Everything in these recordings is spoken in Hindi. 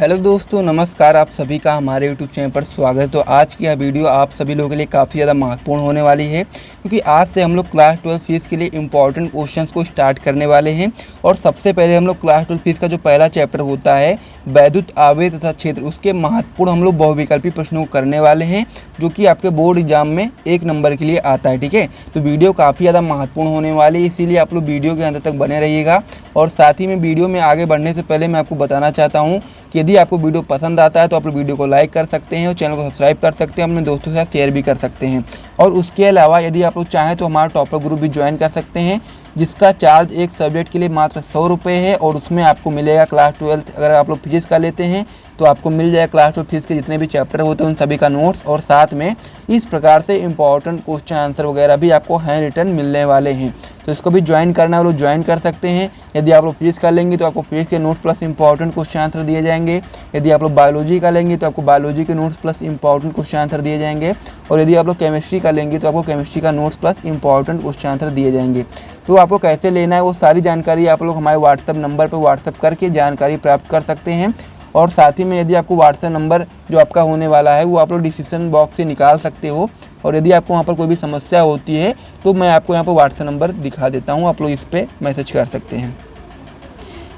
हेलो दोस्तों, नमस्कार। आप सभी का हमारे यूट्यूब चैनल पर स्वागत है। तो आज की यह वीडियो आप सभी लोगों के लिए काफ़ी ज़्यादा महत्वपूर्ण होने वाली है, क्योंकि आज से हम लोग क्लास 12 फीस के लिए इंपॉर्टेंट क्वेश्चंस को स्टार्ट करने वाले हैं। और सबसे पहले हम लोग क्लास 12 फीस का जो पहला चैप्टर होता है वैद्युत आवेश तथा क्षेत्र, उसके महत्वपूर्ण हम लोग बहुविकल्पी प्रश्नों को करने वाले हैं, जो कि आपके बोर्ड एग्जाम में 1 नंबर के लिए आता है। ठीक है, तो वीडियो काफ़ी ज़्यादा महत्वपूर्ण होने वाली है, इसीलिए आप लोग वीडियो के अंत तक बने रहिएगा। और साथ ही में वीडियो में आगे बढ़ने से पहले मैं आपको बताना चाहता हूँ कि यदि आपको वीडियो पसंद आता है तो आप लोग वीडियो को लाइक कर सकते हैं और चैनल को सब्सक्राइब कर सकते हैं, अपने दोस्तों के साथ शेयर भी कर सकते हैं। और उसके अलावा यदि आप लोग चाहें तो हमारा टॉपर ग्रुप भी ज्वाइन कर सकते हैं, जिसका चार्ज एक सब्जेक्ट के लिए मात्र 100 रुपये है। और उसमें आपको मिलेगा क्लास 12, अगर आप लोग फिजिक्स का लेते हैं तो आपको मिल जाएगा क्लास 12 फिजिक्स के जितने भी चैप्टर होते हैं उन सभी का नोट्स, और साथ में इस प्रकार से इंपॉर्टेंट क्वेश्चन आंसर वगैरह भी आपको हैंड रिटन मिलने वाले हैं। तो इसको भी ज्वाइन करना है, वो लोग ज्वाइन कर सकते हैं। यदि आप लोग फिजिक्स का लेंगे तो आपको फिजिक्स के notes plus important question answer दिए जाएंगे। यदि आप लोग बायोलॉजी का लेंगे तो आपको बायोलॉजी के notes plus important question answer दिए जाएंगे। और यदि आप लोग केमिस्ट्री का लेंगे तो आपको केमिस्ट्री का notes plus important question answer दिए जाएंगे। तो आपको कैसे लेना है वो सारी जानकारी आप लोग हमारे व्हाट्सएप नंबर पर व्हाट्सएप करके जानकारी प्राप्त कर सकते हैं। और साथ ही में यदि आपको व्हाट्सएप नंबर जो आपका होने वाला है वो आप लोग डिस्क्रिप्शन बॉक्स से निकाल सकते हो। और यदि आपको वहाँ पर कोई भी समस्या होती है तो मैं आपको यहाँ पर व्हाट्सएप नंबर दिखा देता हूँ, आप लोग इस पर मैसेज कर सकते हैं।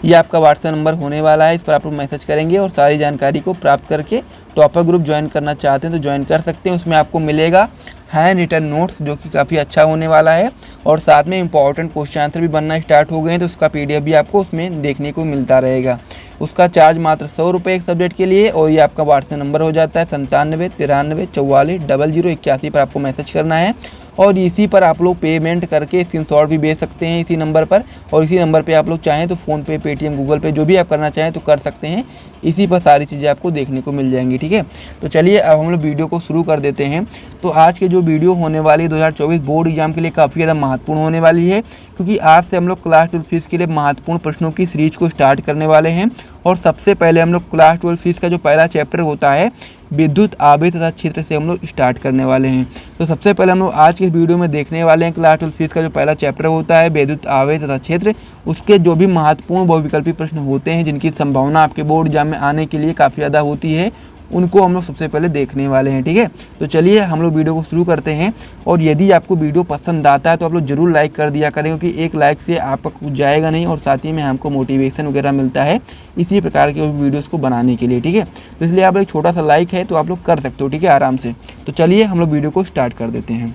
ये आपका व्हाट्सएप नंबर होने वाला है, इस पर आप लोग मैसेज करेंगे और सारी जानकारी को प्राप्त करके टॉपर ग्रुप ज्वाइन करना चाहते हैं तो ज्वाइन कर सकते हैं। उसमें आपको मिलेगा हैंड रिटन नोट्स, जो कि काफ़ी अच्छा होने वाला है। और साथ में इंपॉर्टेंट क्वेश्चन आंसर भी बनना स्टार्ट हो गए हैं, तो उसका PDF भी आपको उसमें देखने को मिलता रहेगा। उसका चार्ज मात्र 100 रुपये एक सब्जेक्ट के लिए। और ये आपका व्हाट्सएप नंबर हो जाता है 97 93 44 00 81 पर आपको मैसेज करना है। और इसी पर आप लोग पेमेंट करके स्क्रीनशॉट भी भेज सकते हैं इसी नंबर पर। और इसी नंबर पे आप लोग चाहें तो फ़ोनपे, पेटीएम, गूगल पे जो भी आप करना चाहें तो कर सकते हैं। इसी पर सारी चीज़ें आपको देखने को मिल जाएंगी। ठीक है, तो चलिए अब हम लोग वीडियो को शुरू कर देते हैं। तो आज के जो वीडियो होने वाली 2024 बोर्ड एग्जाम के लिए काफ़ी ज़्यादा महत्वपूर्ण होने वाली है, क्योंकि आज से हम लोग क्लास 12 फीस के लिए महत्वपूर्ण प्रश्नों की सीरीज को स्टार्ट करने वाले हैं। और सबसे पहले हम लोग क्लास 12 फीस का जो पहला चैप्टर होता है विद्युत आवेश तथा क्षेत्र से हम लोग स्टार्ट करने वाले हैं। तो सबसे पहले हम लोग आज के वीडियो में देखने वाले हैं क्लास 12 फीस का जो पहला चैप्टर होता है विद्युत आवेश तथा क्षेत्र, उसके जो भी महत्वपूर्ण बहुविकल्पी प्रश्न होते हैं जिनकी संभावना आपके बोर्ड एग्जाम में आने के लिए काफ़ी ज़्यादा होती है, उनको हम लोग सबसे पहले देखने वाले हैं। ठीक है, तो चलिए हम लोग वीडियो को शुरू करते हैं। और यदि आपको वीडियो पसंद आता है तो आप लोग ज़रूर लाइक कर दिया करें, क्योंकि एक लाइक से आपका कुछ जाएगा नहीं और साथ ही में हमको मोटिवेशन वगैरह मिलता है इसी प्रकार के वीडियोस को बनाने के लिए। ठीक है, तो इसलिए आप एक छोटा सा लाइक है तो आप लोग कर सकते हो। ठीक है, आराम से। तो चलिए हम लोग वीडियो को स्टार्ट कर देते हैं।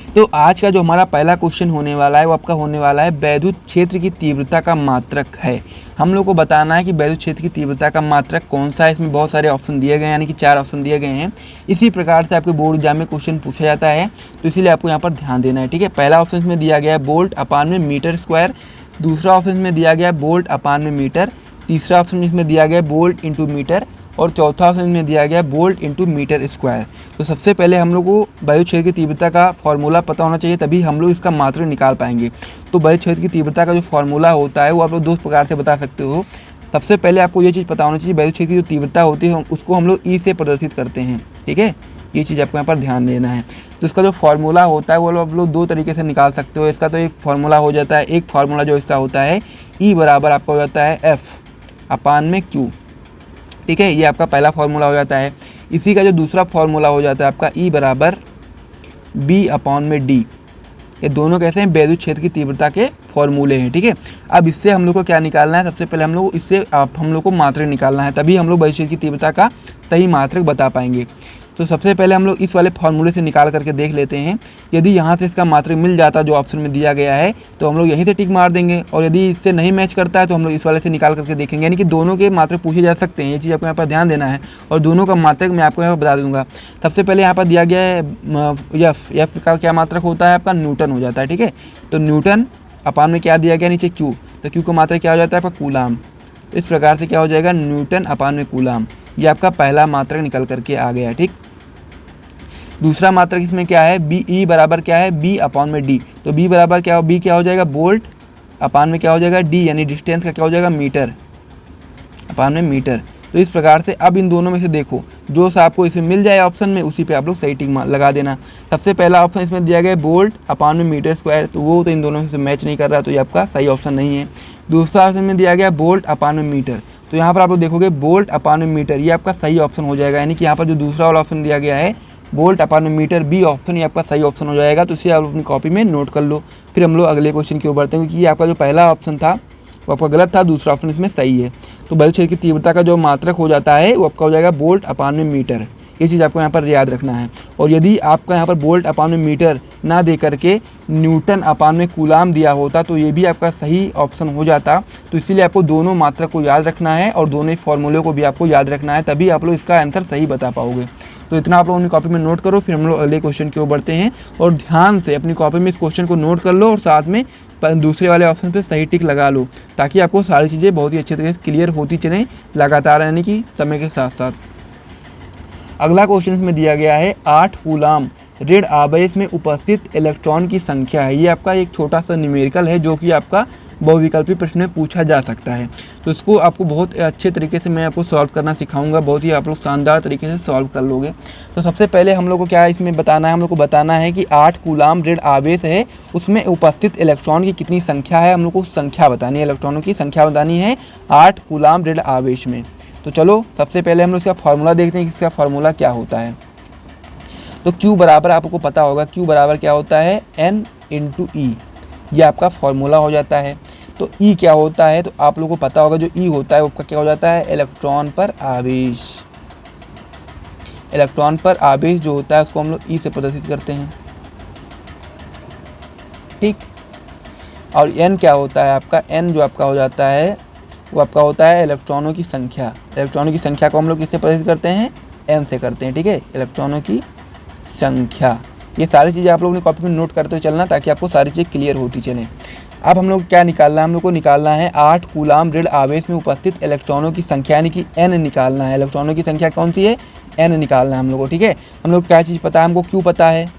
तो आज का जो हमारा पहला क्वेश्चन होने वाला है वो आपका होने वाला है वैद्युत क्षेत्र की तीव्रता का मात्रक है। हम लोग को बताना है कि वैद्युत क्षेत्र की तीव्रता का मात्रक कौन सा है। इसमें बहुत सारे ऑप्शन दिए गए हैं, यानी कि 4 ऑप्शन दिए गए हैं। इसी प्रकार से आपके बोर्ड एग्जाम में क्वेश्चन पूछा जाता है, तो इसीलिए आपको यहाँ पर ध्यान देना है। ठीक है, पहला ऑप्शन में दिया गया है वोल्ट अपान में मीटर स्क्वायर, दूसरा ऑप्शन में दिया गया है वोल्ट अपान में मीटर, तीसरा ऑप्शन इसमें दिया गया है वोल्ट इंटू मीटर, और चौथा ऑप्शन में दिया गया वोल्ट इंटू मीटर स्क्वायर। तो सबसे पहले हम लोग को वैद्युत क्षेत्र की तीव्रता का फॉर्मूला पता होना चाहिए, तभी हम लोग इसका मात्रक निकाल पाएंगे। तो वैद्युत क्षेत्र की तीव्रता का जो फॉर्मूला होता है वो आप लोग 2 प्रकार से बता सकते हो। सबसे पहले आपको ये चीज़ पता होना चाहिए, वैद्युत क्षेत्र की जो तीव्रता होती है उसको हम लोग E से प्रदर्शित करते हैं। ठीक है, ये चीज़ आपको यहाँ पर ध्यान देना है। तो इसका जो फार्मूला होता है वो आप लोग 2 तरीके से निकाल सकते हो। इसका तो एक फार्मूला हो जाता है, एक फार्मूला जो इसका होता है E बराबर आपका हो जाता है F अपान में Q। ठीक है, ये आपका पहला फार्मूला हो जाता है। इसी का जो दूसरा फार्मूला हो जाता है आपका E बराबर B अपान में D। ये दोनों कैसे हैं, वैद्युत क्षेत्र की तीव्रता के फॉर्मूले हैं। ठीक है, अब इससे हम लोग को क्या निकालना है, सबसे पहले हम लोग को मात्रक निकालना है, तभी हम लोग वैद्युत क्षेत्र की तीव्रता का सही मात्रक बता पाएंगे। तो सबसे पहले हम लोग इस वाले फार्मूले से निकाल करके देख लेते हैं। यदि यहाँ से इसका मात्रक मिल जाता जो ऑप्शन में दिया गया है तो हम लोग यहीं से टिक मार देंगे, और यदि इससे नहीं मैच करता है तो हम लोग इस वाले से निकाल करके देखेंगे। यानी कि दोनों के मात्रक पूछे जा सकते हैं, ये चीज़ आपको यहाँ पर ध्यान देना है। और दोनों का मात्रक मैं आपको यहाँ पर बता दूंगा। सबसे पहले यहाँ पर दिया गया है एफ का क्या मात्रक होता है आपका, न्यूटन हो जाता है। ठीक है, तो न्यूटन अपान में क्या दिया गया नीचे Q, तो Q का मात्रक क्या हो जाता है आपका कूलाम। तो इस प्रकार से क्या हो जाएगा, न्यूटन अपान में कूलाम। ये आपका पहला मात्रक निकल करके आ गया। ठीक, दूसरा मात्रक इसमें क्या है, E बराबर क्या है B अपान में D। तो B बराबर क्या हो, B क्या हो जाएगा वोल्ट अपान में क्या हो जाएगा D, यानी डिस्टेंस का क्या हो जाएगा मीटर अपान में मीटर। तो इस प्रकार से अब इन दोनों में से देखो जो सा आपको इसमें मिल जाए ऑप्शन में उसी पे आप लोग सही टिक लगा देना। सबसे पहला ऑप्शन इसमें दिया गया वोल्ट अपान में मीटर स्क्वायर, तो वो तो इन दोनों से मैच नहीं कर रहा, तो ये आपका सही ऑप्शन नहीं है। दूसरा ऑप्शन में दिया गया वोल्ट अपान में मीटर, तो यहाँ पर आप लोग देखोगे वोल्ट अपान में मीटर, ये आपका सही ऑप्शन हो जाएगा। यानी कि यहाँ पर जो दूसरा वाला ऑप्शन दिया गया है वोल्ट अपान में मीटर, बी ऑप्शन, ये आपका सही ऑप्शन हो जाएगा। तो इसे आप अपनी कॉपी में नोट कर लो। फिर हम लोग अगले क्वेश्चन की ओर बढ़ते हैं, क्योंकि आपका जो पहला ऑप्शन था वो आपका गलत था, दूसरा ऑप्शन इसमें सही है। तो बल क्षेत्र की तीव्रता का जो मात्रक हो जाता है वो आपका हो जाएगा वोल्ट अपान में मीटर। ये चीज़ आपको यहाँ पर याद रखना है। और यदि आपका यहाँ पर वोल्ट अपान में मीटर ना दे करके न्यूटन अपान में कूलाम दिया होता तो ये भी आपका सही ऑप्शन हो जाता। तो इसीलिए आपको दोनों मात्रक को याद रखना है और दोनों ही फॉर्मूले को भी आपको याद रखना है, तभी आप लोग इसका आंसर सही बता पाओगे। तो इतना आप लोग अपनी कॉपी में नोट करो। फिर हम लोग अगले क्वेश्चन की ओर बढ़ते हैं, और ध्यान से अपनी कॉपी में इस क्वेश्चन को नोट कर लो और साथ में दूसरे वाले ऑप्शन पे सही टिक लगा लो, ताकि आपको सारी चीज़ें बहुत ही अच्छे तरीके से क्लियर होती चलें लगातार, यानी कि समय के साथ साथ। अगला क्वेश्चन इसमें दिया गया है 8 कूलाम ऋण आवेश में उपस्थित इलेक्ट्रॉन की संख्या है। ये आपका एक छोटा सा न्यूमेरिकल है जो कि आपका बहुविकल्पी प्रश्न में पूछा जा सकता है। तो इसको आपको बहुत अच्छे तरीके से मैं आपको सॉल्व करना सिखाऊंगा, बहुत ही आप लोग शानदार तरीके से सॉल्व कर लोगे। तो सबसे पहले हम लोग को क्या है इसमें बताना है, हम लोग को बताना है कि 8 कूलाम ऋण आवेश है, उसमें उपस्थित इलेक्ट्रॉन की कितनी संख्या है। हम लोग को संख्या बतानी है, इलेक्ट्रॉनों की संख्या बतानी है 8 कूलाम ऋण आवेश में। तो चलो सबसे पहले हम लोग इसका फार्मूला देखते हैं कि इसका फार्मूला क्या होता है। तो Q बराबर आपको पता होगा, Q बराबर क्या होता है N इंटू ई, ये आपका फार्मूला हो जाता है। तो E क्या होता है, तो आप लोगों को पता होगा जो E होता है वो आपका क्या हो जाता है, इलेक्ट्रॉन पर आवेश। इलेक्ट्रॉन पर आवेश जो होता है उसको हम लोग E से प्रदर्शित करते हैं, ठीक। और N क्या होता है आपका, N जो आपका हो जाता है वो आपका होता है इलेक्ट्रॉनों की संख्या। इलेक्ट्रॉनों की संख्या को हम लोग किससे प्रदर्शित करते हैं, N से करते हैं, ठीक है, इलेक्ट्रॉनों की संख्या। ये सारी चीज़ें आप लोग अपनी कॉपी में नोट करते हुए चलना, ताकि आपको सारी चीज़ें क्लियर होती चलें। अब हम लोग क्या निकालना है, हम लोग को निकालना है 8 कूलाम ऋण आवेश में उपस्थित इलेक्ट्रॉनों की संख्या, यानी कि N निकालना है। इलेक्ट्रॉनों की संख्या कौन सी है, N निकालना है हम लोग को, ठीक है। हम लोग क्या चीज़ पता है, हमको Q पता है,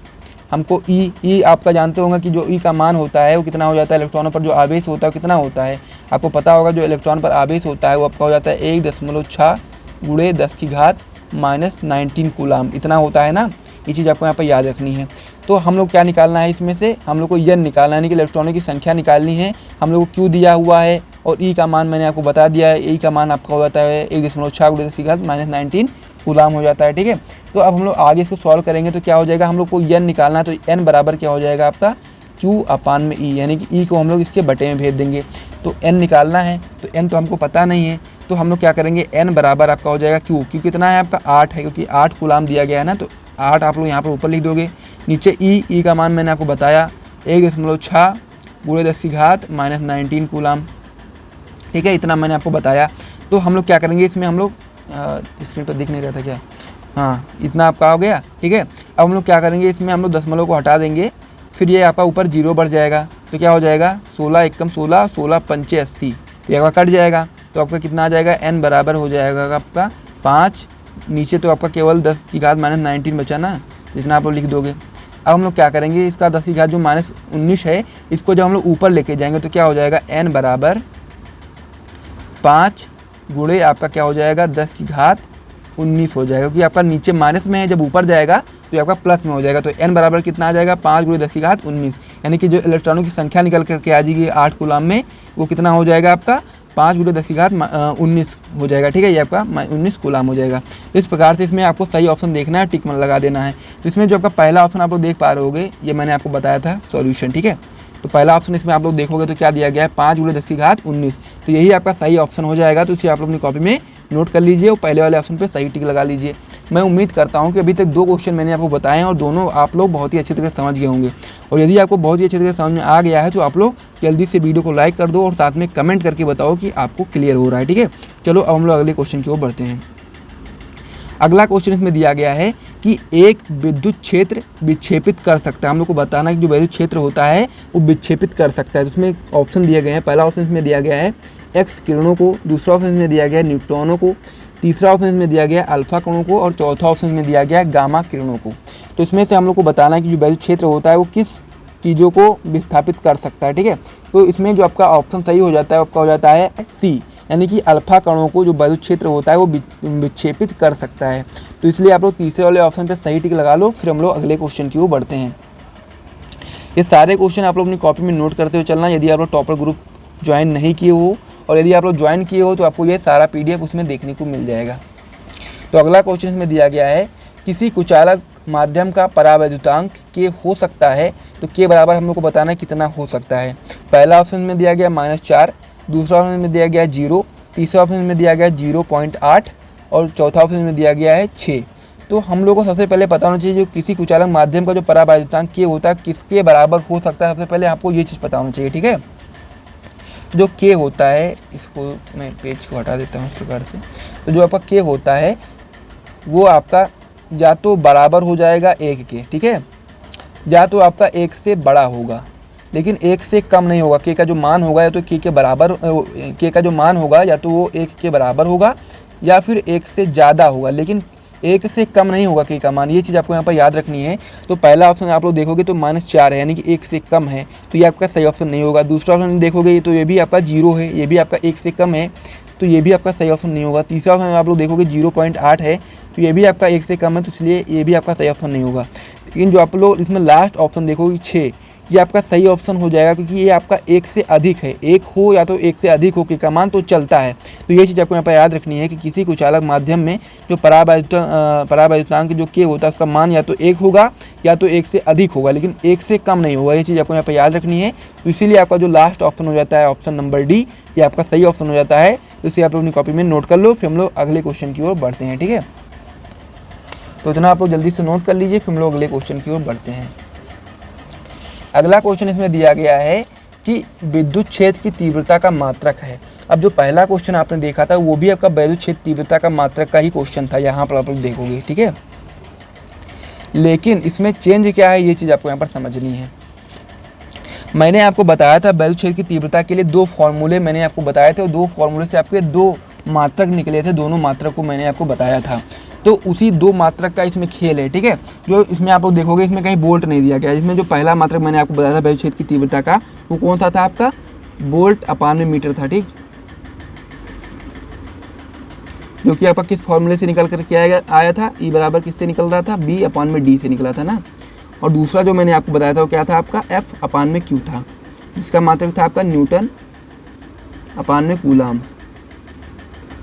हमको E आपका जानते होंगे कि जो E का मान होता है वो कितना हो जाता है, इलेक्ट्रॉनों पर जो आवेश होता है कितना होता है, आपको पता होगा। जो इलेक्ट्रॉन पर आवेश होता है वो आपका हो जाता है 1.6 गुणे 10 की घात -19 कूलाम, इतना होता है ना। ये चीज़ आपको यहाँ पर याद रखनी है। तो हम लोग क्या निकालना है, इसमें से हम लोग को N निकालना है, यानी कि इलेक्ट्रॉनों की संख्या निकालनी है। हम लोग को Q दिया हुआ है और E का मान मैंने आपको बता दिया है। E का मान आपका हो जाता है 1.6 गुणे 10 की घात -19 कूलाम हो जाता है, ठीक है। तो अब हम लोग आगे इसको सॉल्व करेंगे तो क्या हो जाएगा, हम लोग को N निकालना है। तो N बराबर क्या हो जाएगा आपका Q अपान में E, यानी कि E को हम लोग इसके बटे में भेज देंगे। तो N निकालना है, तो N तो हमको पता नहीं है, तो हम लोग क्या करेंगे, N बराबर आपका हो जाएगा Q कितना है आपका 8 है, क्योंकि 8 कूलाम दिया गया है ना। तो 8 आप लोग यहाँ पर ऊपर लिख दोगे, नीचे E का मान मैंने आपको बताया 1.6 गुणे 10 की घात -19 कूलाम, ठीक है, इतना मैंने आपको बताया। तो हम लोग क्या करेंगे, इसमें हम लोग स्क्रीन पर दिख नहीं रहा था क्या, हाँ इतना आपका हो गया, ठीक है। अब हम लोग क्या करेंगे, इसमें हम लोग दशमलव को हटा देंगे, फिर ये आपका ऊपर 0 बढ़ जाएगा। तो क्या हो जाएगा 16 एकम 16, 16 पंचे 80, तो ये आपका कट जाएगा। तो आपका कितना आ जाएगा, N बराबर हो जाएगा आपका 5, नीचे तो आपका केवल 10 की घात -19 बचा ना, तो इतना आप लोग लिख दोगे। अब हम लोग क्या करेंगे, इसका 10 की घात जो -19 है इसको जब हम लोग ऊपर लेके जाएंगे तो क्या हो जाएगा, N बराबर 5 गुणे आपका क्या हो जाएगा 10 की घात 19 हो जाएगा, क्योंकि आपका नीचे माइनस में है, जब ऊपर जाएगा तो आपका प्लस में हो जाएगा। तो N बराबर कितना आ जाएगा, 5 गुणे 10 की घात 19, यानी कि जो इलेक्ट्रॉनों की संख्या निकल करके आ जाएगी 8 कूलाम में, वो कितना हो जाएगा आपका 5 गुणे 10 की घात 19 हो जाएगा, ठीक है, ये आपका 19 कूलाम हो जाएगा। तो इस प्रकार से इसमें आपको सही ऑप्शन देखना है, टिक लगा देना है। तो इसमें जो आपका पहला ऑप्शन आप लोग देख पा रहे होगे, ये मैंने आपको बताया था सॉल्यूशन, ठीक है। तो पहला ऑप्शन इसमें आप लोग देखोगे तो क्या दिया गया है, 5 गुणे 10 की घात 19, तो यही आपका सही ऑप्शन हो जाएगा। तो इसे आप लोग अपनी कॉपी में नोट कर लीजिए और पहले वाले ऑप्शन पे सही टिक लगा लीजिए। मैं उम्मीद करता हूं कि अभी तक 2 क्वेश्चन मैंने आपको बताए हैं और दोनों आप लोग बहुत ही अच्छे तरीके से समझ गए होंगे। और यदि आपको बहुत ही अच्छे तरीके से समझ में आ गया है तो आप लोग जल्दी से वीडियो को लाइक कर दो और साथ में कमेंट करके बताओ कि आपको क्लियर हो रहा है, ठीक है। चलो अब हम लोग अगले क्वेश्चन की ओर बढ़ते हैं। अगला क्वेश्चन इसमें दिया गया है कि एक विद्युत क्षेत्र विक्षेपित कर सकता है। हम लोग को बताना है कि जो विद्युत क्षेत्र होता है वो विक्षेपित कर सकता है। तो उसमें ऑप्शन दिए गए हैं, पहला ऑप्शन इसमें दिया गया है एक्स किरणों को, दूसरा ऑप्शन इसमें दिया गया है न्यूट्रॉनों को, तीसरा ऑप्शन इसमें दिया गया है अल्फा कणों को और चौथा ऑप्शन इसमें दिया गया है गामा किरणों को। तो इसमें से हम लोग को बताना है कि जो विद्युत क्षेत्र होता है वो किस चीज़ों को विस्थापित कर सकता है, ठीक है। तो इसमें जो आपका ऑप्शन सही हो जाता है आपका हो जाता है सी, यानी कि अल्फा कणों को जो विद्युत क्षेत्र होता है वो विक्षेपित कर सकता है। तो इसलिए आप लोग तीसरे वाले ऑप्शन पे सही टिक लगा लो। फिर हम लोग अगले क्वेश्चन की ओर बढ़ते हैं। ये सारे क्वेश्चन आप लोग अपनी कॉपी में नोट करते हुए चलना। यदि आप लोग टॉपर ग्रुप ज्वाइन नहीं किए हो और यदि आप लोग ज्वाइन किए हो तो आपको ये सारा PDF उसमें देखने को मिल जाएगा। तो अगला क्वेश्चन इसमें दिया गया है, किसी कुचालक माध्यम का परावैद्युतांक K हो सकता है, तो K बराबर हम लोग को बताना है कितना हो सकता है। पहला ऑप्शन में दिया गया -4, दूसरा ऑप्शन में दिया गया 0, तीसरा ऑप्शन में दिया गया 0.8 और चौथा ऑप्शन में दिया गया है 6। तो हम लोग को सबसे पहले पता होना चाहिए जो किसी कुचालक माध्यम का जो परावैद्युतांक K होता है किसके बराबर हो सकता है। सबसे पहले आपको ये चीज़ पता होना चाहिए, ठीक है। जो K होता है, इसको मैं पेज को हटा देता हूँ इस प्रकार से। तो जो आपका K होता है वो आपका या तो बराबर हो जाएगा 1 के, ठीक है, या तो आपका 1 से बड़ा होगा, लेकिन 1 से कम नहीं होगा। K का जो मान होगा या तो K के बराबर, K का जो मान होगा या तो वो 1 के बराबर होगा या फिर 1 से ज़्यादा होगा, लेकिन 1 से कम नहीं होगा K का मान। ये चीज़ आपको यहाँ पर याद रखनी है। तो पहला ऑप्शन आप लोग देखोगे तो -4 है, यानी कि 1 से कम है, तो ये आपका सही ऑप्शन नहीं होगा। दूसरा ऑप्शन देखोगे तो ये भी आपका 0 है, ये भी आपका 1 से कम है, तो ये भी आपका सही ऑप्शन नहीं होगा। तीसरा ऑप्शन आप लोग देखोगे 0.8 है, तो ये भी आपका 1 से कम है, तो इसलिए ये भी आपका सही ऑप्शन नहीं होगा। लेकिन जो आप लोग इसमें लास्ट ऑप्शन देखोगे 6, ये आपका सही ऑप्शन हो जाएगा, क्योंकि ये आपका 1 से अधिक है। 1 हो या तो 1 से अधिक हो K का मान तो चलता है। तो ये चीज़ आपको यहाँ पर याद रखनी है कि किसी कुचालक माध्यम में जो परावैद्युतांक जो K होता है उसका मान या तो 1 होगा या तो 1 से अधिक होगा, लेकिन 1 से कम नहीं होगा। ये चीज़ आपको यहाँ पर याद रखनी है। तो इसीलिए आपका जो लास्ट ऑप्शन हो जाता है ऑप्शन नंबर D, ये आपका सही ऑप्शन हो जाता है। तो इसे आप लोग अपनी कॉपी में नोट कर लो। फिर हम लोग अगले क्वेश्चन की ओर बढ़ते हैं, ठीक है। तो इतना आप लोग जल्दी से नोट कर लीजिए, फिर हम लोग अगले क्वेश्चन की ओर बढ़ते हैं। अगला क्वेश्चन इसमें दिया गया है कि विद्युत क्षेत्र की तीव्रता का मात्रक है। अब जो पहला क्वेश्चन आपने देखा था वो भी आपका विद्युत क्षेत्र तीव्रता का मात्रक का ही क्वेश्चन था, यहाँ पर आप लोग देखोगे, ठीक है। लेकिन इसमें चेंज क्या है ये चीज़ आपको यहाँ पर समझनी है। मैंने आपको बताया था विद्युत क्षेत्र की तीव्रता के लिए 2 फॉर्मूले मैंने आपको बताए थे, और 2 फॉर्मूले से आपके 2 मात्रक निकले थे। दोनों मात्रक को मैंने आपको बताया था, तो उसी 2 मात्रक का इसमें खेल है, ठीक है। जो इसमें आप लोग देखोगे इसमें कहीं वोल्ट नहीं दिया गया। इसमें जो पहला मात्रक मैंने आपको बताया था विद्युत क्षेत्र की तीव्रता का, वो कौन सा था आपका, वोल्ट अपान में मीटर था, ठीक, जो कि आपका किस फॉर्मूले से निकल कर के आया था, E बराबर किससे निकल रहा था, B अपान में D से निकला था ना। और दूसरा जो मैंने आपको बताया था वो क्या था आपका, F अपान में Q था, जिसका मात्रक था आपका न्यूटन अपान में कूलाम।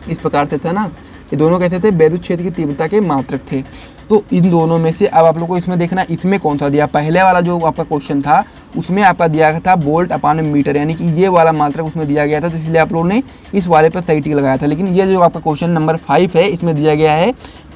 इस प्रकार से था ना। ये दोनों कैसे थे, विद्युत क्षेत्र की तीव्रता के मात्रक थे। तो इन दोनों में से अब आप लोग को इसमें देखना इसमें कौन सा दिया। पहले वाला जो आपका क्वेश्चन था उसमें आपका दिया था वोल्ट अपान में मीटर, यानी कि ये वाला मात्रक उसमें दिया गया था, तो इसलिए आप लोगों ने इस वाले पर सही टिक लगाया था। लेकिन ये जो आपका क्वेश्चन नंबर 5 है, इसमें दिया गया है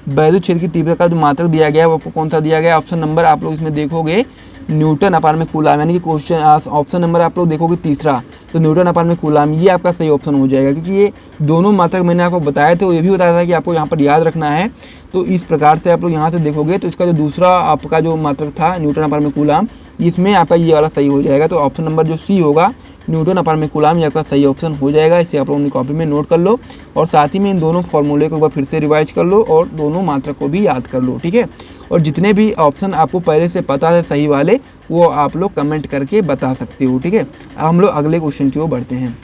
विद्युत क्षेत्र की तीव्रता का जो मात्रक दिया गया है वो आपको कौन सा दिया गया है, ऑप्शन नंबर आप लोग इसमें देखोगे न्यूटन अपान में कूलाम, यानी कि क्वेश्चन ऑप्शन नंबर आप लोग देखोगे तीसरा, तो न्यूटन अपान में कूलाम, ये आपका सही ऑप्शन हो जाएगा। क्योंकि ये दोनों मात्रक मैंने आपको बताए थे, ये भी बताया था कि आपको यहाँ पर याद रखना है। तो इस प्रकार से आप लोग यहाँ से देखोगे तो इसका जो दूसरा आपका जो मात्रक था न्यूटन अपान में कूलाम, इसमें आपका ये वाला सही हो जाएगा। तो ऑप्शन नंबर जो C होगा न्यूटन अपान में कूलाम, ये आपका सही ऑप्शन हो जाएगा। इसे आप लोग अपनी कॉपी में नोट कर लो, और साथ ही में इन दोनों फॉर्मूले को एक बार फिर से रिवाइज कर लो और दोनों मात्रक को भी याद कर लो, ठीक है। और जितने भी ऑप्शन आपको पहले से पता है सही वाले, वो आप लोग कमेंट करके बता सकते हो, ठीक है। अब हम लोग अगले क्वेश्चन की ओर बढ़ते हैं।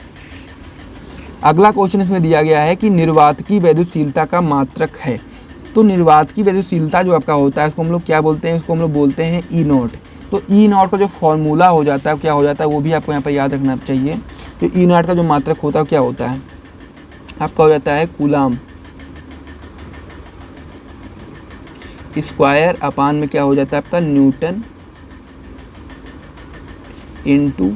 अगला क्वेश्चन इसमें दिया गया है कि निर्वातकी वैद्युतशीलता का मात्रक है। तो निर्वातकी वैद्युतशीलता जो आपका होता है उसको हम लोग क्या बोलते हैं, उसको हम लोग बोलते हैं E0। तो E0 का जो फॉर्मूला हो जाता है क्या हो जाता है, वो भी आपको यहाँ पर याद रखना चाहिए। तो E0 का जो मात्रक होता है क्या होता है आपका, हो जाता है कूलाम स्क्वायर अपान में क्या हो जाता है आपका, न्यूटन इनटू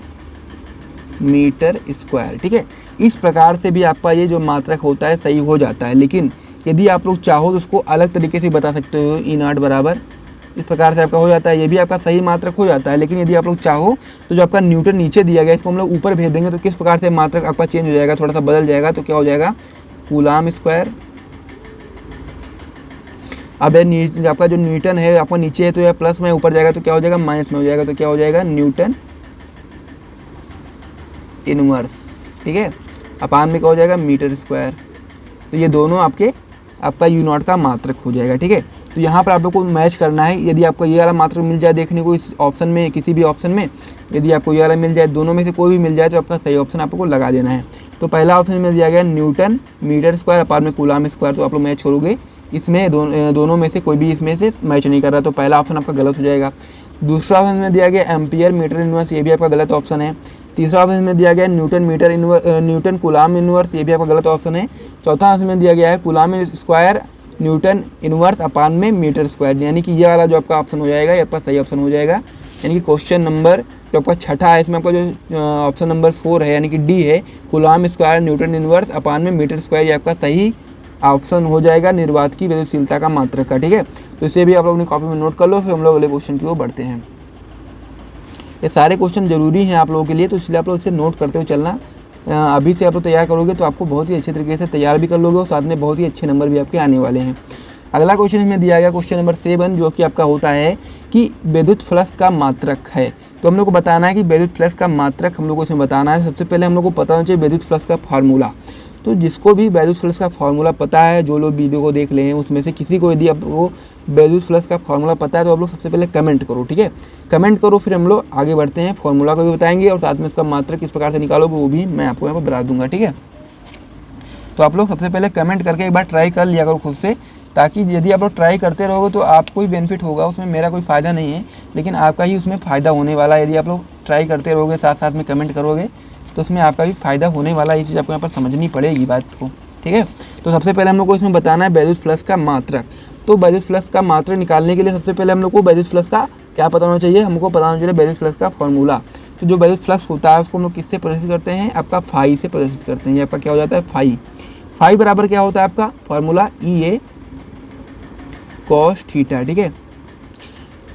मीटर स्क्वायर, ठीक है। इस प्रकार से भी आपका ये जो मात्रक होता है सही हो जाता है। लेकिन यदि आप लोग चाहो तो उसको अलग तरीके से बता सकते हो। E0 बराबर इस प्रकार से आपका हो जाता है, ये भी आपका सही मात्रक हो जाता है। लेकिन यदि आप लोग चाहो तो जो आपका न्यूटन नीचे दिया गया इसको हम लोग ऊपर भेज देंगे, तो किस प्रकार से मात्रक आपका चेंज हो जाएगा, थोड़ा सा बदल जाएगा। तो क्या हो जाएगा, कूलाम स्क्वायर। अब ये आपका जो न्यूटन है आपका नीचे है, तो यह प्लस में ऊपर जाएगा तो क्या हो जाएगा, माइनस में हो जाएगा। तो क्या हो जाएगा, न्यूटन इनवर्स, ठीक है, अपान में क्या हो जाएगा, मीटर स्क्वायर। तो ये दोनों आपका U0 का मात्रक हो जाएगा, ठीक है। तो यहाँ पर आप लोग को मैच करना है। यदि आपको ये वाला मात्रक मिल जाए देखने को इस ऑप्शन में, किसी भी ऑप्शन में, यदि आपको ये वाला मिल जाए, दोनों में से कोई भी मिल जाए, तो आपका सही ऑप्शन आपको लगा देना है। तो पहला ऑप्शन में दिया गया न्यूटन मीटर स्क्वायर अपान में कूलाम स्क्वायर, तो आप लोग मैच करोगे इसमें दोनों में से कोई भी इसमें से मैच नहीं कर रहा, तो पहला ऑप्शन आपका गलत हो जाएगा। दूसरा ऑप्शन में दिया गया एम्पियर मीटर इनवर्स, ये भी आपका गलत ऑप्शन है। तीसरा ऑप्शन में दिया गया है न्यूटन कूलाम इनवर्स, ये भी आपका गलत ऑप्शन है। चौथा ऑप्शन में दिया गया है कूलाम स्क्वायर न्यूटन इनवर्स अपान में मीटर स्क्वायर, यानी कि ये वाला जो आपका ऑप्शन हो जाएगा ये आपका सही ऑप्शन हो जाएगा। यानी कि क्वेश्चन नंबर जो आपका छठा है इसमें आपका जो ऑप्शन नंबर 4 है यानी कि डी है कूलाम स्क्वायर न्यूटन इनवर्स अपान में मीटर स्क्वायर, ये आपका सही ऑप्शन हो जाएगा निर्वात की विद्युतशीलता का मात्रक का। ठीक है, तो इसे भी आप लोग अपनी कॉपी में नोट कर लो, फिर हम लोग अगले क्वेश्चन की ओर बढ़ते हैं। ये सारे क्वेश्चन जरूरी हैं आप लोगों के लिए, तो इसलिए आप लोग इसे नोट करते हुए चलना। अभी से आप लोग तैयार करोगे तो आपको बहुत ही अच्छे तरीके से तैयार भी कर लोगे और साथ में बहुत ही अच्छे नंबर भी आपके आने वाले हैं। अगला क्वेश्चन इसमें दिया गया क्वेश्चन नंबर 7 जो कि आपका होता है कि विद्युत फ्लक्स का मात्रक है। तो हम लोग को बताना है कि विद्युत फ्लक्स का मात्रक हम लोग को इसमें बताना है। सबसे पहले हम लोग को पता होना चाहिए विद्युत फ्लक्स का फार्मूला। तो जिसको भी विद्युत फ्लक्स का फार्मूला पता है, जो लोग वीडियो को देख ले हैं उसमें से किसी को यदि आपको विद्युत फ्लक्स का फार्मूला पता है तो आप लोग सबसे पहले कमेंट करो। ठीक है, कमेंट करो, फिर हम लोग आगे बढ़ते हैं, फार्मूला को भी बताएंगे और साथ में उसका मात्रक किस प्रकार से निकालोगे वो भी मैं आपको यहाँ पर बता दूंगा। ठीक है, तो आप लोग सबसे पहले कमेंट करके एक बार ट्राई कर लिया करो खुद से, ताकि यदि आप लोग ट्राई करते रहोगे तो आपको ही बेनिफिट होगा, उसमें मेरा कोई फ़ायदा नहीं है लेकिन आपका ही उसमें फ़ायदा होने वाला है। यदि आप लोग ट्राई करते रहोगे साथ साथ में कमेंट करोगे तो उसमें आपका भी फ़ायदा होने वाला है। ये चीज़ आपको यहाँ पर समझनी पड़ेगी बात को। ठीक है, तो सबसे पहले हम लोग को इसमें बताना है विद्युत फ्लक्स का मात्रक। तो विद्युत फ्लक्स का मात्रक निकालने के लिए सबसे पहले हम लोग को विद्युत फ्लक्स का क्या पता होना चाहिए, हमको पता होना चाहिए विद्युत फ्लक्स का फॉर्मूला। तो जो विद्युत फ्लक्स होता है उसको हम लोग किससे प्रदर्शित करते हैं, आपका फाई से प्रदर्शित करते हैं। ये आपका क्या हो जाता है फाई। फाई बराबर क्या होता है आपका फॉर्मूला EA cos थीटा। ठीक है,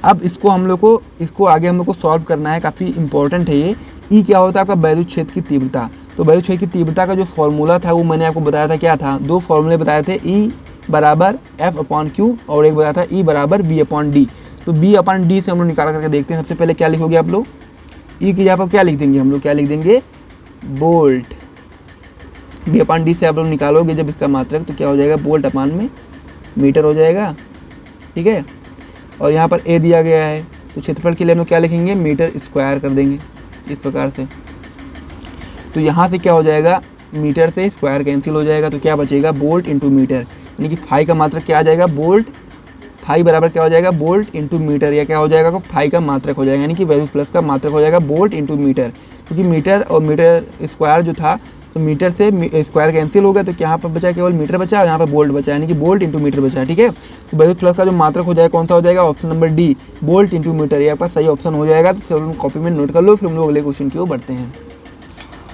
अब इसको आगे हम लोग को सॉल्व करना है, काफ़ी इंपॉर्टेंट है ये। ई क्या होता है आपका विद्युत क्षेत्र की तीव्रता। तो विद्युत क्षेत्र की तीव्रता का जो फॉर्मूला था वो मैंने आपको बताया था, क्या था, दो फॉर्मूले बताए थे, E बराबर F/Q और एक बताया था E बराबर B/D। तो B/D से हम लोग निकाल करके देखते हैं। सबसे पहले क्या लिखोगे आप लोग, E की जगह पर क्या लिख देंगे हम लोग, क्या लिख देंगे वोल्ट। B/D से आप लोग निकालोगे जब इसका मात्रक तो क्या हो जाएगा वोल्ट अपान में मीटर हो जाएगा। ठीक है, और यहाँ पर A दिया गया है तो क्षेत्रफल के लिए हम लोग क्या लिखेंगे मीटर स्क्वायर कर देंगे इस प्रकार से। तो यहाँ से क्या हो जाएगा मीटर से स्क्वायर कैंसिल हो जाएगा तो क्या बचेगा वोल्ट इंटू मीटर, यानी कि फाई का मात्रक क्या आ जाएगा वोल्ट। फाई बराबर क्या हो जाएगा वोल्ट इंटू मीटर, या क्या हो जाएगा फाई का मात्रक हो जाएगा, यानी कि विद्युत फ्लक्स का मात्रक हो जाएगा वोल्ट इंटू मीटर। क्योंकि मीटर और मीटर स्क्वायर जो था तो मीटर से स्क्वायर कैंसिल हो गया तो यहाँ पर बचा केवल मीटर बचा और यहाँ पर वोल्ट बचा, यानी कि वोल्ट इंटू मीटर बचा। ठीक है, तो विद्युत फ्लक्स का जो मात्रक हो जाएगा कौन सा हो जाएगा, option number D volt into meter, ये आपका सही ऑप्शन हो जाएगा। तो सब कॉपी में नोट कर लो, फिर हम लोग अगले क्वेश्चन की ओर बढ़ते हैं।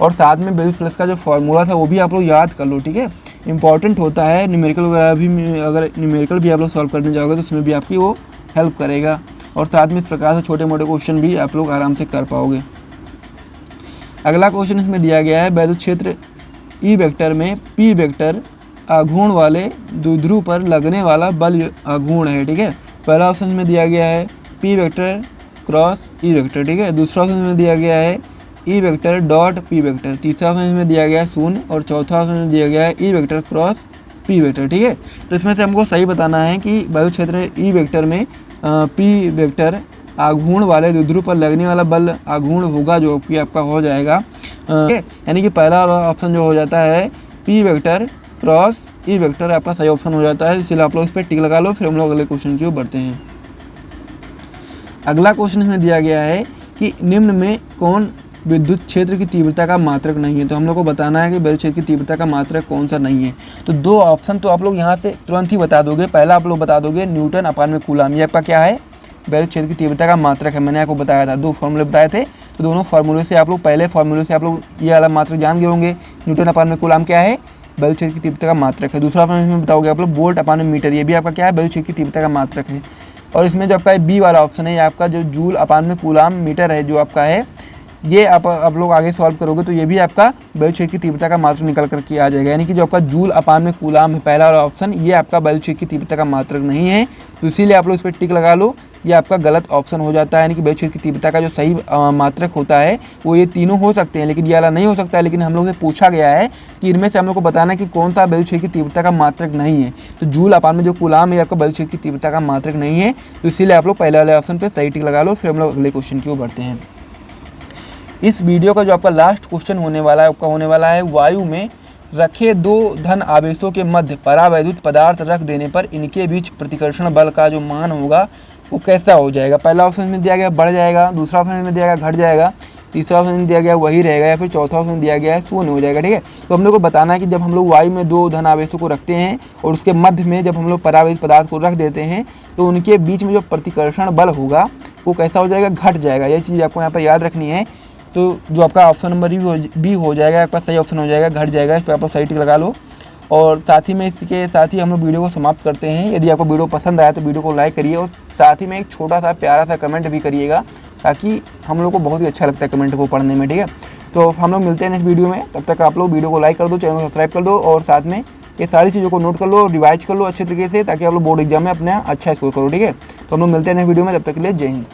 और साथ में विद्युत फ्लक्स का जो फॉर्मूला था वो भी आप लोग याद कर लो। ठीक है, इंपॉर्टेंट होता है, न्यूमेरिकल वगैरह भी, अगर न्यूमेरिकल भी आप लोग सॉल्व करने जाओगे तो उसमें भी आपकी वो हेल्प करेगा और साथ में इस प्रकार से छोटे मोटे क्वेश्चन भी आप लोग आराम से कर पाओगे। अगला क्वेश्चन इसमें दिया गया है विद्युत क्षेत्र ई वेक्टर में पी वेक्टर आघूर्ण वाले द्विध्रुव पर लगने वाला बल आघूर्ण है। ठीक है, पहला ऑप्शन में दिया गया है P vector cross E vector. ठीक है, दूसरा ऑप्शन में दिया गया है E vector dot P vector, तीसरा ऑप्शन में दिया गया है शून्य और चौथा ऑप्शन में दिया गया है E vector cross P vector. ठीक है, तो इसमें से हमको सही बताना है कि विद्युत क्षेत्र ई वेक्टर में पी वेक्टर आघूर्ण वाले द्विध्रुव पर लगने वाला बल आघूर्ण होगा जो कि आपका हो जाएगा, यानी कि पहला ऑप्शन जो हो जाता है P vector cross E vector आपका सही ऑप्शन हो जाता है। इसलिए आप लोग इस पर टिक लगा लो, फिर हम लोग अगले क्वेश्चन की ओर बढ़ते हैं। अगला क्वेश्चन इसमें दिया गया है कि निम्न में कौन विद्युत क्षेत्र की तीव्रता का मात्रक नहीं है। तो हम लोग को बताना है कि विद्युत क्षेत्र की तीव्रता का मात्रक कौन सा नहीं है। तो दो ऑप्शन तो आप लोग यहाँ से तुरंत ही बता दोगे। पहला आप लोग बता दोगे न्यूटन अपान में कूलाम, ये आपका क्या है विद्युत क्षेत्र की तीव्रता का मात्रक है। मैंने आपको बताया था, दो फॉर्मूले बताए थे, तो दोनों फार्मूले से आप लोग पहले फार्मूले से आप लोग ये वाला मात्रक जान गए होंगे। न्यूटन अपान में कूलाम क्या है विद्युत क्षेत्र की तीव्रता का मात्रक है। दूसरा ऑप्शन इसमें बताओगे आप लोग वोल्ट अपान में मीटर, ये भी आपका क्या है विद्युत क्षेत्र की तीव्रता का मात्रक है। और इसमें जो आपका बी वाला ऑप्शन है ये आपका जो जूल अपान में कूलाम मीटर है जो आपका है, ये आप लोग आगे सॉल्व करोगे तो ये भी आपका विद्युत क्षेत्र की तीव्रता का मात्रक निकल करके आ जाएगा। यानी कि जो आपका जूल अपान में कूलाम है पहला वाला ऑप्शन, ये आपका विद्युत क्षेत्र की तीव्रता का मात्रक नहीं है। तो इसीलिए आप लोग इस पर टिक लगा लो, ये आपका गलत ऑप्शन हो जाता है। यानी कि विद्युत क्षेत्र की तीव्रता का जो सही मात्रक होता है वो ये तीनों हो सकते हैं, लेकिन ये वाला नहीं हो सकता है। लेकिन हम लोग से पूछा गया है कि इनमें से हम लोग को बताना है कि कौन सा विद्युत क्षेत्र की तीव्रता का मात्रक नहीं है। तो जूल अपान में जो कूलाम है आपका विद्युत क्षेत्र की तीव्रता का मात्रक नहीं है। तो इसीलिए आप लोग पहले वाले ऑप्शन पर सही टिक लगा लो, फिर हम लोग अगले क्वेश्चन की ओर बढ़ते हैं। इस वीडियो का जो आपका लास्ट क्वेश्चन होने वाला है आपका होने वाला है वायु में रखे दो धन आवेशों के मध्य परावैद्युत पदार्थ रख देने पर इनके बीच प्रतिकर्षण बल का जो मान होगा वो कैसा हो जाएगा। पहला ऑप्शन में दिया गया बढ़ जाएगा, दूसरा ऑप्शन में दिया गया घट जाएगा, तीसरा ऑप्शन दिया गया वही रहेगा, या फिर चौथा ऑप्शन दिया गया है शून्य हो जाएगा। ठीक है, तो हम लोग को बताना है कि जब हम लोग y में दो धन आवेशों को रखते हैं और उसके मध्य में जब हम लोग परावेश पदार्थ को रख देते हैं तो उनके बीच में जो प्रतिकर्षण बल होगा वो कैसा हो जाएगा, घट जाएगा। ये चीज़ आपको यहाँ पर याद रखनी है। तो जो आपका ऑप्शन नंबर बी हो जाएगा, आपका सही ऑप्शन हो जाएगा, घट जाएगा। इस पर आप सही टिक लगा लो। और साथ ही में इसके साथ ही हम लोग वीडियो को समाप्त करते हैं। यदि आपको वीडियो पसंद आया तो वीडियो को लाइक करिए और साथ ही में एक छोटा सा प्यारा सा कमेंट भी करिएगा, ताकि हम लोग को बहुत ही अच्छा लगता है कमेंट को पढ़ने में। ठीक है, तो हम लोग मिलते हैं नेक्स्ट वीडियो में। तब तक आप लोग वीडियो को लाइक कर दो, चैनल को सब्सक्राइब कर दो और साथ में ये सारी चीज़ों को नोट कर लो और रिवाइज कर लो अच्छे तरीके से, ताकि आप लोग बोर्ड एग्जाम में अपना अच्छा स्कोर करो। ठीक है, तो हम लोग मिलते हैं नेक्स्ट वीडियो में। तब तक के लिए जय हिंद।